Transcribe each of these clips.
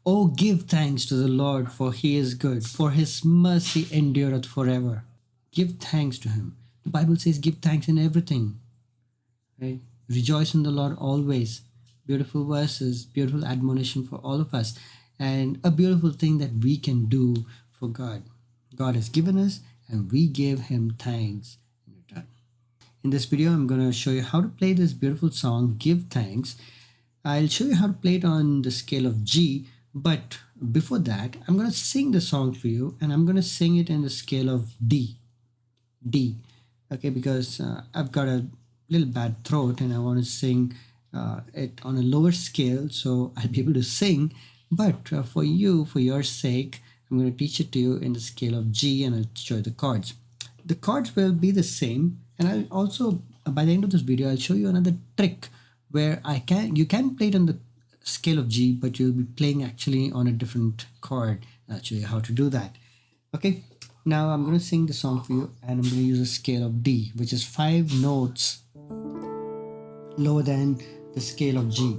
Oh, give thanks to the Lord, for he is good, for his mercy endureth forever. Give thanks to him. The Bible says, give thanks in everything. Right? Rejoice in the Lord always. Beautiful verses, beautiful admonition for all of us, and a beautiful thing that we can do for God. God has given us, and we give him thanks in return. In this video, I'm going to show you how to play this beautiful song, Give Thanks. I'll show you how to play it on the scale of G, but before that, I'm going to sing the song for you, and I'm going to sing it in the scale of D. D. Okay, because I've got a little bad throat and I want to sing it on a lower scale so I'll be able to sing. But for you, for your sake, I'm going to teach it to you in the scale of G, and I'll show you the chords. The chords will be the same, and I'll also, by the end of this video, I'll show you another trick where you can play it on the scale of G, but you'll be playing actually on a different chord. I'll show you how to do that. Okay, now I'm going to sing the song for you, and I'm going to use a scale of D, which is 5 notes lower than the scale of G.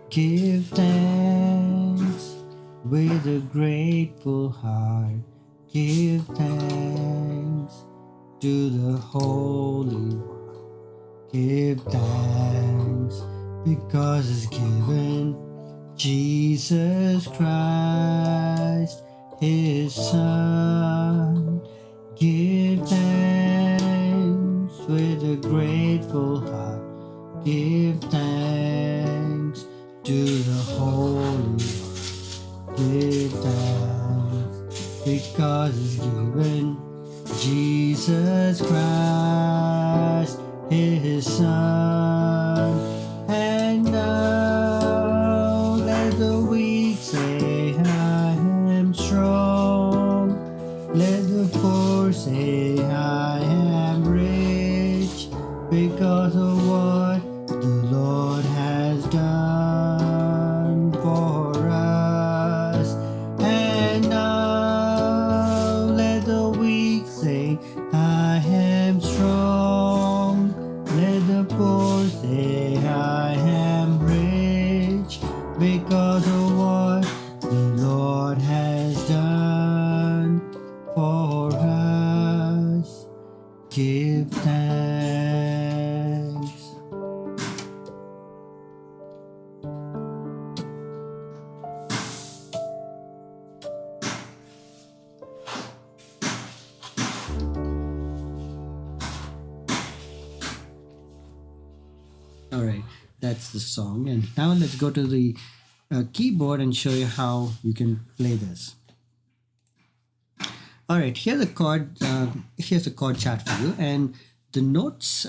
Give thanks with a grateful heart. Give thanks to the Holy One. Give thanks because it's given Jesus Christ, his Son. Give thanks with a grateful heart. Give thanks to the Holy One. Give thanks because it's given Jesus Christ, his Son. And now let the weak say, I am strong. Let the poor say, I am rich, because of what the Lord has done for us. And now let the weak say, I am strong. Let the poor say, I am rich, because of what the Lord has done for us. Give thanks. All right, that's the song. And now let's go to the keyboard and show you how you can play this. All right, here's a chord. Here's a chord chart for you, and the notes.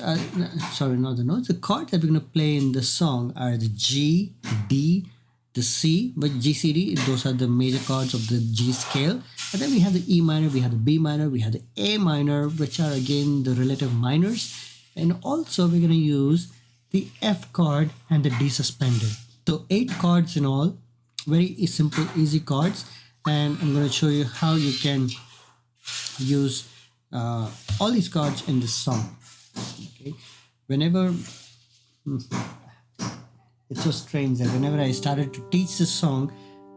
Sorry, not the notes. The chords that we're going to play in the song are the G, D, the C, but G, C, D. Those are the major chords of the G scale. And then we have the E minor, we have the B minor, we have the A minor, which are again the relative minors. And also we're going to use the F chord and the D suspended. So 8 chords in all, very simple, easy chords. And I'm going to show you how you can use all these chords in this song. Okay, whenever it's so strange that whenever I started to teach this song,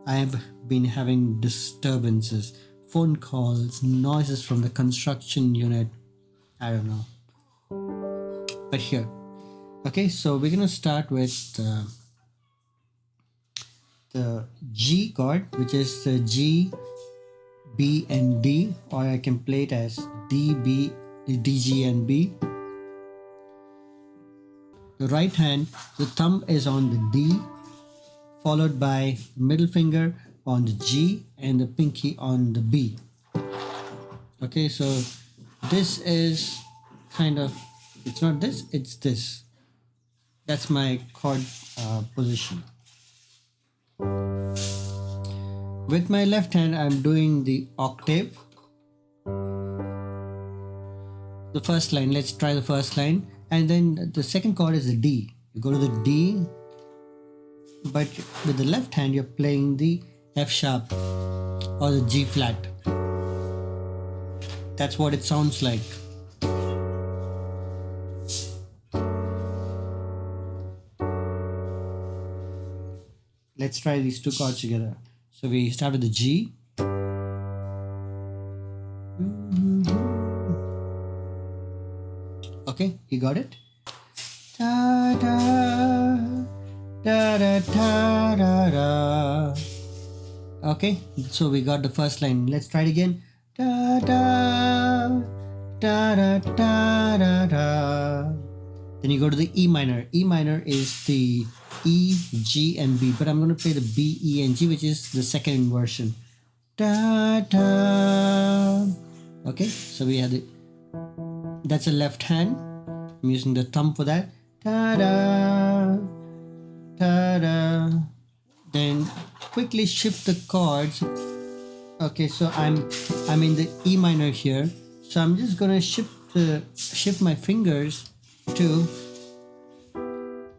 I have been having disturbances, phone calls, noises from the construction unit. I don't know, but here. Okay, so we're gonna start with the G chord, which is the G, B and D, or I can play it as D, B, D, G and B. The right hand, the thumb is on the D, followed by middle finger on the G and the pinky on the B. Okay, so this is kind of, it's not this, it's this. That's my chord position. With my left hand, I'm doing the octave. The first line, let's try the first line. And then the second chord is the D. You go to the D, but with the left hand you're playing the F sharp or the G flat. That's what it sounds like. Let's try these two chords together. So we start with the G. Okay, you got it? Da, da, da, da, da, da, da. Okay, so we got the first line. Let's try it again. Da, da, da, da, da, da, da. Then you go to the E minor. E minor is the E, G, and B, but I'm going to play the B, E, and G, which is the second inversion. Da, da. Okay, so we have that's a left hand. I'm using the thumb for that. Da, da, da, da. Then quickly shift the chords. Okay, so I'm in the E minor here. So I'm just gonna shift my fingers to.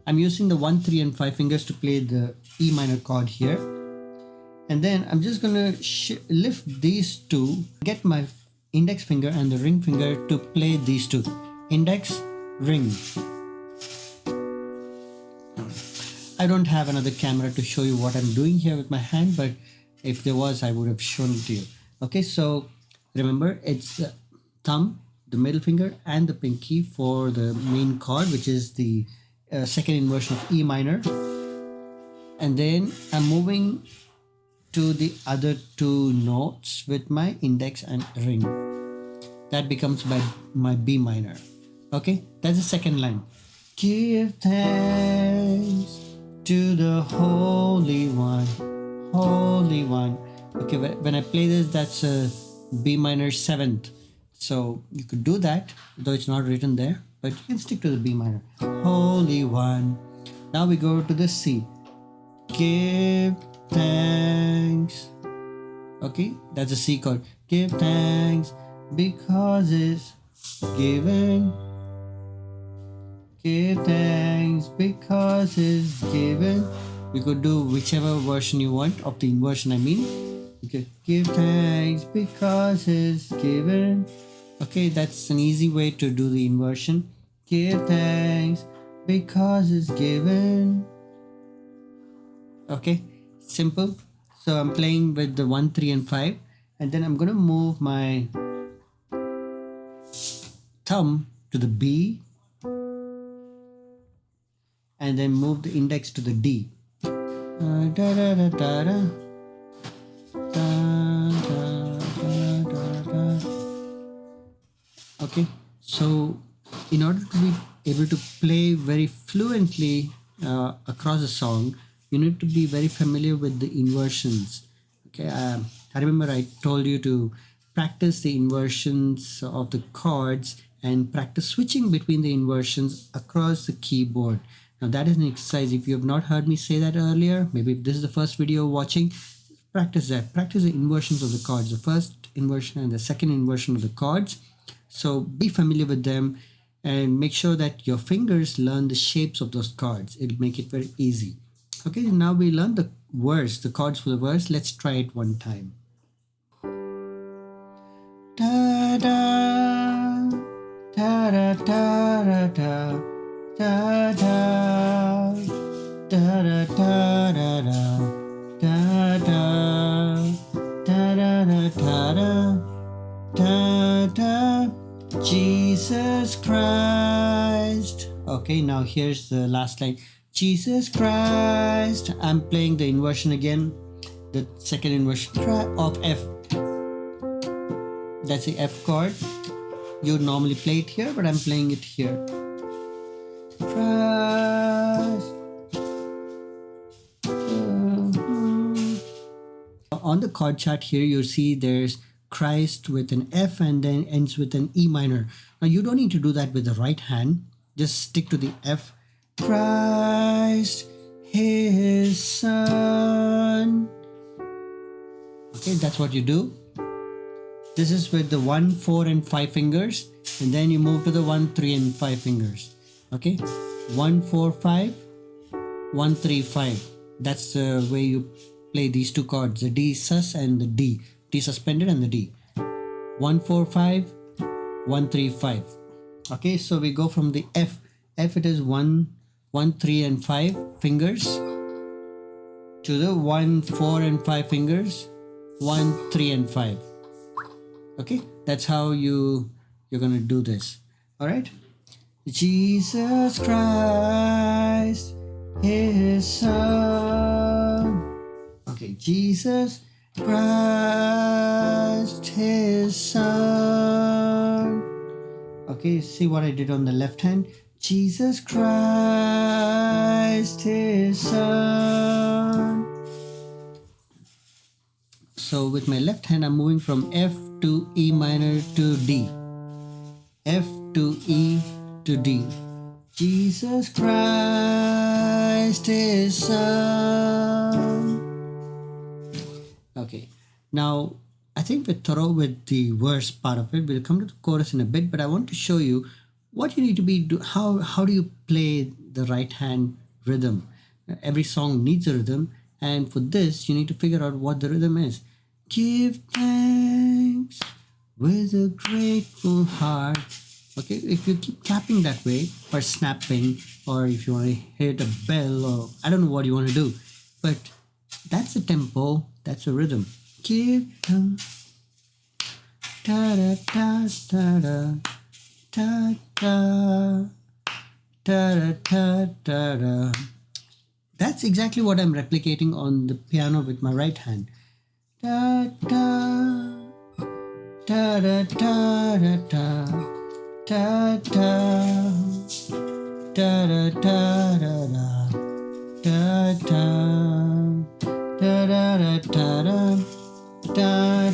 I'm using the 1, 3, and 5 fingers to play the E minor chord here, and then I'm just gonna lift these two. Get my index finger and the ring finger to play these two. Index, ring. I don't have another camera to show you what I'm doing here with my hand, but if there was, I would have shown it to you. Okay, so remember, it's the thumb, the middle finger, and the pinky for the main chord, which is the second inversion of E minor. And then I'm moving to the other two notes with my index and ring. That becomes my B minor. Okay, that's the second line. Give thanks to the Holy One, Holy One. Okay, when I play this, that's a B minor 7th. So you could do that, though it's not written there, but you can stick to the B minor. Holy One. Now we go to the C. Give thanks. Okay, that's a C chord. Give thanks because it's given. Give thanks because it's given. You could do whichever version you want of the inversion, I mean. Okay, give thanks because it's given. Okay, that's an easy way to do the inversion. Give thanks because it's given. Okay, simple. So I'm playing with the 1, 3, and 5, and then I'm gonna move my thumb to the B, and then move the index to the D. Da, da, da, da, da. Da, da, da, da, da. Okay, so in order to be able to play very fluently across a song, you need to be very familiar with the inversions. Okay, I remember I told you to practice the inversions of the chords and practice switching between the inversions across the keyboard. Now that is an exercise. If you have not heard me say that earlier, maybe if this is the first video watching, practice that. Practice the inversions of the chords, the first inversion and the second inversion of the chords. So be familiar with them and make sure that your fingers learn the shapes of those chords. It'll make it very easy. Okay, now we learn the verse, the chords for the verse. Let's try it one time. Da da da da da da da da da da da da da da da da da. Jesus Christ. Okay, now here's the last line. Jesus Christ. I'm playing the inversion again, the second inversion of F. That's the F chord. You normally play it here, but I'm playing it here. Christ. On the chord chart here, you'll see there's Christ with an F and then ends with an E minor. Now you don't need to do that with the right hand. Just stick to the F. Christ, his son. Okay, that's what you do. This is with the 1, 4, and 5 fingers, and then you move to the 1, 3, and 5 fingers. Okay, 1, 4, 5, 1, 3, 5. That's the way you play these two chords, the D sus and the D suspended and the D. 1 4 5 1 3 5. Okay, so we go from the F. It is 1 1 3 and 5 fingers to the 1 4 and 5 fingers, 1 3 and 5. Okay, that's how you're gonna do this. All right. Jesus Christ, His Son. Okay, Jesus Christ, His Son. Okay, see what I did on the left hand? Jesus Christ, His Son. So with my left hand, I'm moving from F to E minor to D. F to E to D. Jesus Christ, His Son. Okay, now I think we're thorough with the verse part of it. We'll come to the chorus in a bit, but I want to show you what you need to be. How do you play the right hand rhythm? Every song needs a rhythm, and for this, you need to figure out what the rhythm is. Give thanks with a grateful heart. Okay, if you keep tapping that way, or snapping, or if you want to hit a bell, or I don't know what you want to do, but that's a tempo, that's a rhythm. Give thanks. Da da da da da da da da da da. That's exactly what I'm replicating on the piano with my right hand. Da da da da da da da da da da da da da da da da da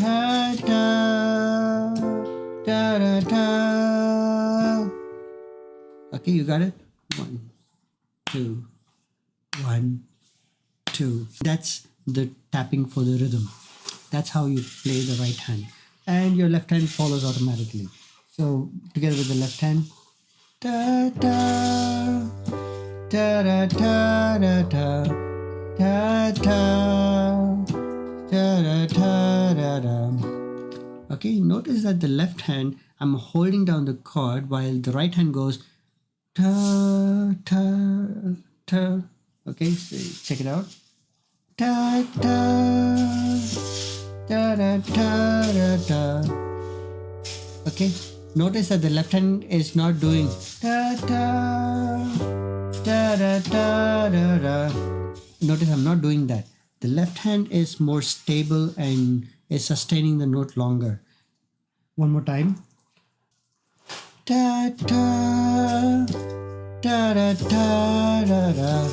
da da. Okay, you got it? 1 2 1 2. That's the tapping for the rhythm. That's how you play the right hand, and your left hand follows automatically. So together with the left hand, da da da da da da da da da da da da. Okay, notice that the left hand, I'm holding down the chord while the right hand goes ta ta ta. Okay, so check it out. Da da da da da da da. Okay, notice that the left hand is not doing da da da da da da da. Notice I'm not doing that. The left hand is more stable and is sustaining the note longer. One more time. Da da da da da da da da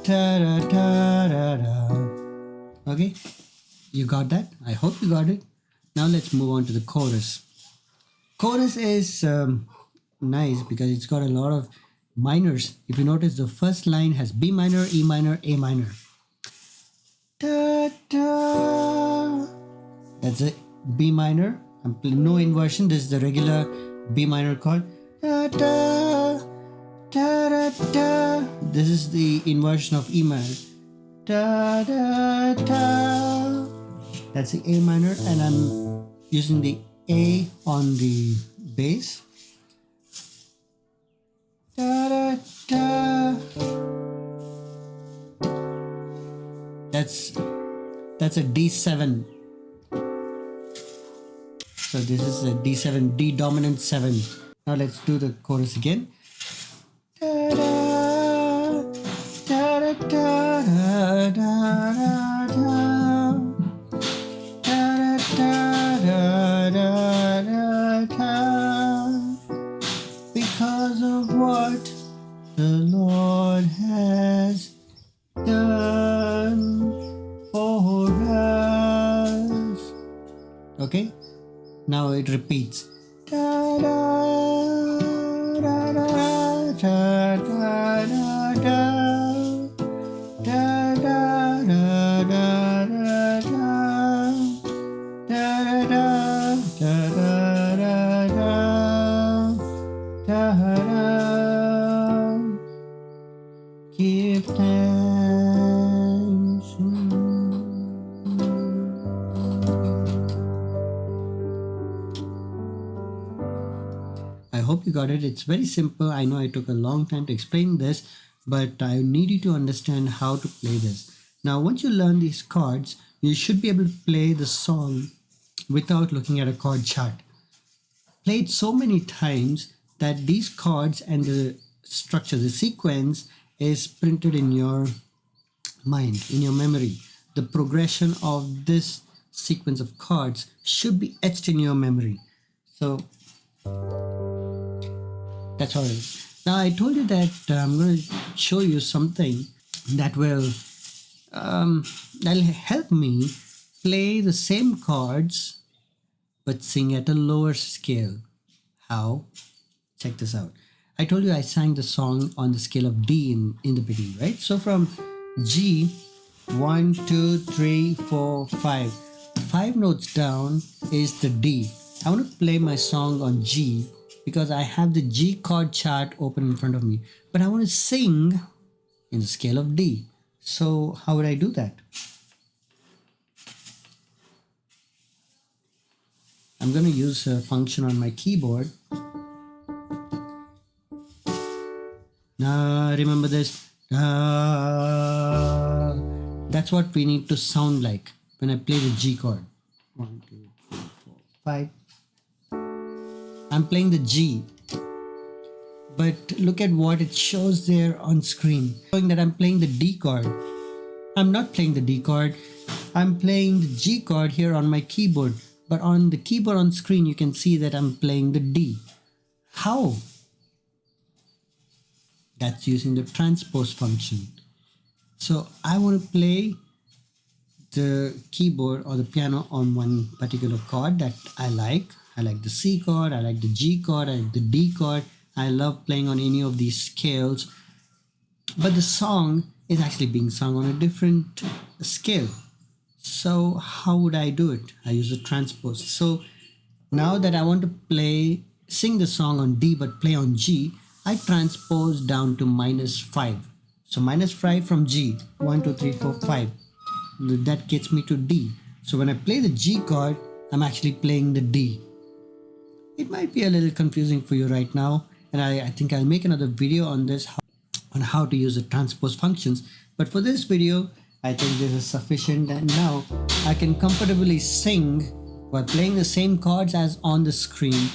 da da da da. Okay, you got that? I hope you got it. Now let's move on to the chorus. Chorus is nice because it's got a lot of minors. If you notice, the first line has B minor, E minor, A minor. Da, da. That's a B minor. I'm playing no inversion. This is the regular B minor chord. Da, da, da, da, da. This is the inversion of E minor. Da, da, da. That's the A minor, and I'm using the A on the bass. Da, da, da. That's a D7. So this is a D7, D dominant 7. Now let's do the chorus again. Da, da, da, da, da, da, da, da. Da, da, da, da, da, da. Because of what the Lord has done for us. Okay, now it repeats. Da, da, da, da, da, da, da, da, da, da, da, da, thanks. I hope you got it. It's very simple. I know I took a long time to explain this, but I need you to understand how to play this. Now, once you learn these chords, you should be able to play the song without looking at a chord chart. Play it so many times that these chords and the structure, the sequence is printed in your mind, in your memory. The progression of this sequence of chords should be etched in your memory. So that's how it is. Now I told you that I'm going to show you something that will that'll help me play the same chords but sing at a lower scale. How? Check this out. I told you I sang the song on the scale of D in the beginning, right? So from G, 1, 2, 3, 4, 5. 5 notes down is the D. I want to play my song on G because I have the G chord chart open in front of me. But I want to sing in the scale of D. So how would I do that? I'm going to use a function on my keyboard. Remember this. That's what we need to sound like when I play the G chord. 1, 2, 3, 4, 5. I'm playing the G. But look at what it shows there on screen. Showing that I'm playing the D chord. I'm not playing the D chord. I'm playing the G chord here on my keyboard. But on the keyboard on screen, you can see that I'm playing the D. How? That's using the transpose function. So I want to play the keyboard or the piano on one particular chord that I like. I like the C chord, I like the G chord, I like the D chord. I love playing on any of these scales. But the song is actually being sung on a different scale. So how would I do it? I use a transpose. So now that I want to sing the song on D but play on G, I transpose down to -5. So -5 from G, 1, 2, 3, 4, 5. That gets me to D. So when I play the G chord, I'm actually playing the D. It might be a little confusing for you right now, and I think I'll make another video on this, on how to use the transpose functions. But for this video, I think this is sufficient, and now I can comfortably sing while playing the same chords as on the screen,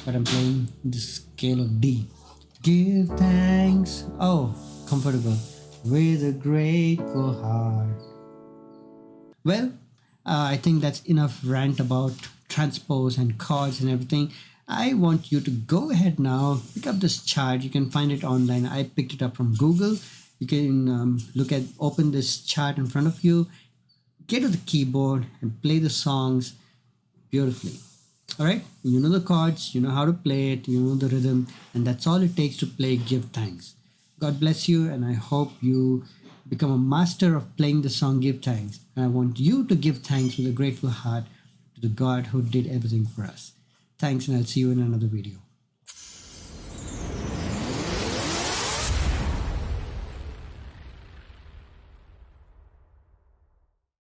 but I'm playing the scale of D. Give thanks, oh, comfortable, with a grateful heart. Well, I think that's enough rant about transpose and chords and everything. I want you to go ahead now, pick up this chart. You can find it online. I picked it up from Google. You can open this chart in front of you, get to the keyboard and play the songs beautifully. All right, you know the chords, you know how to play it, you know the rhythm, and that's all it takes to play Give Thanks. God bless you, and I hope you become a master of playing the song Give Thanks. And I want you to give thanks with a grateful heart to the God who did everything for us. Thanks, and I'll see you in another video.